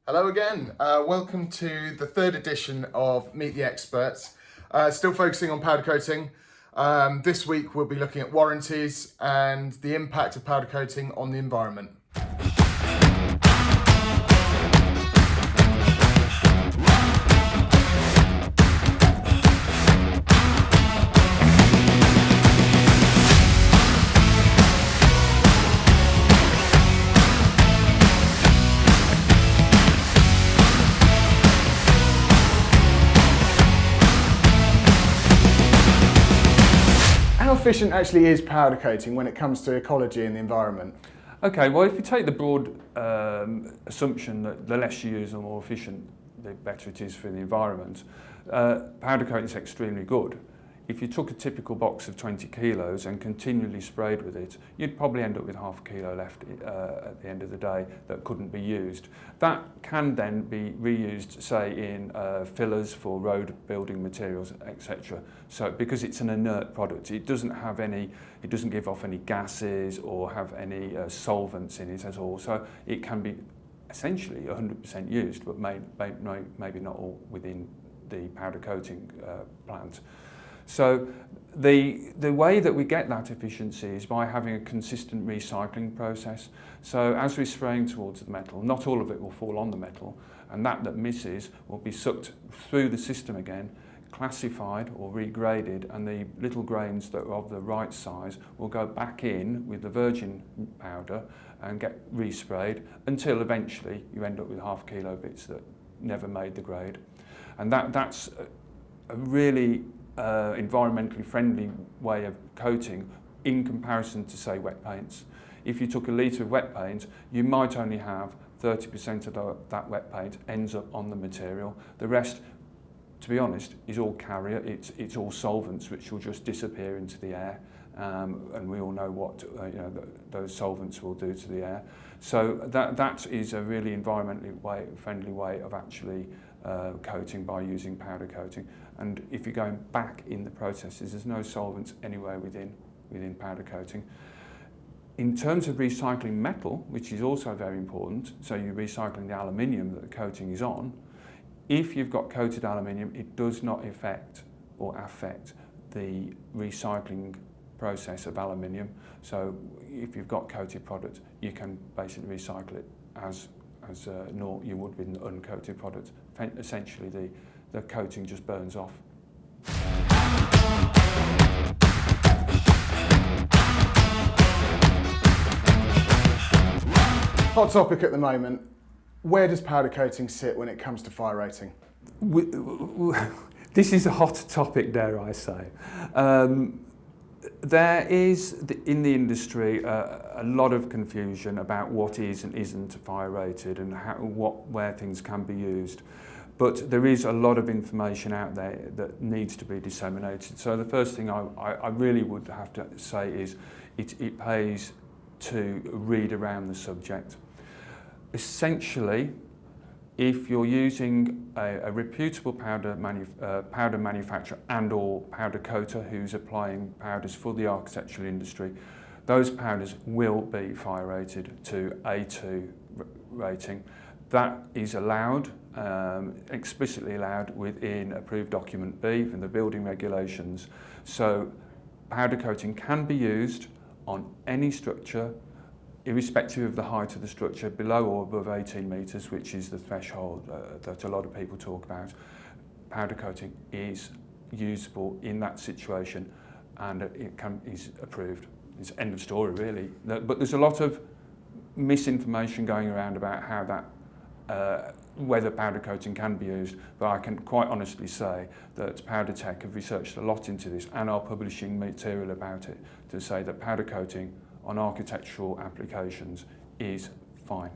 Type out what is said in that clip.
Hello again. Welcome to the third edition of Meet the Experts. Still focusing on powder coating. This week we'll be looking at warranties and the impact of powder coating on the environment. How efficient actually is powder coating when it comes to ecology and the environment? Okay, well, if you take the broad assumption that the less you use, the more efficient, the better it is for the environment, powder coating is extremely good. If you took a typical box of 20 kilos and continually sprayed with it, you'd probably end up with half a kilo left at the end of the day that couldn't be used. That can then be reused, say, in fillers for road building materials, etc. So, because it's an inert product, it doesn't give off any gases or have any solvents in it at all. So it can be essentially 100% used, but maybe not all within the powder coating plant. So the way that we get that efficiency is by having a consistent recycling process. So as we're spraying towards the metal, not all of it will fall on the metal, and that misses will be sucked through the system again, classified or regraded, and the little grains that are of the right size will go back in with the virgin powder and get resprayed until eventually you end up with half kilo bits that never made the grade. And that's a really environmentally friendly way of coating in comparison to, say, wet paints. If you took a litre of wet paint, you might only have 30% of that wet paint ends up on the material. The rest, to be honest, is all carrier. It's all solvents which will just disappear into the air, and we all know what those solvents will do to the air. So that is a really environmentally friendly way of actually coating by using powder coating. And if you're going back in the processes, there's no solvents anywhere within powder coating. In terms of recycling metal, which is also very important, so you're recycling the aluminium that the coating is on, if you've got coated aluminium, it does not affect the recycling process of aluminium. So if you've got coated product, you can basically recycle it as you would with an uncoated product. Essentially, the coating just burns off. Hot topic at the moment. Where does powder coating sit when it comes to fire rating? This is a hot topic, dare I say. There is, in the industry, a lot of confusion about what is and isn't fire rated and where things can be used. But there is a lot of information out there that needs to be disseminated. So the first thing I really would have to say is it pays to read around the subject. Essentially, if you're using a reputable powder manufacturer and or powder coater who's applying powders for the architectural industry, those powders will be fire rated to A2 rating. That is allowed, explicitly allowed within approved document B from the building regulations. So powder coating can be used on any structure, irrespective of the height of the structure, below or above 18 metres, which is the threshold that a lot of people talk about. Powder coating is usable in that situation, and is approved. It's end of story, really. But there's a lot of misinformation going around about how whether powder coating can be used, but I can quite honestly say that Powder Tech have researched a lot into this and are publishing material about it to say that powder coating on architectural applications is fine.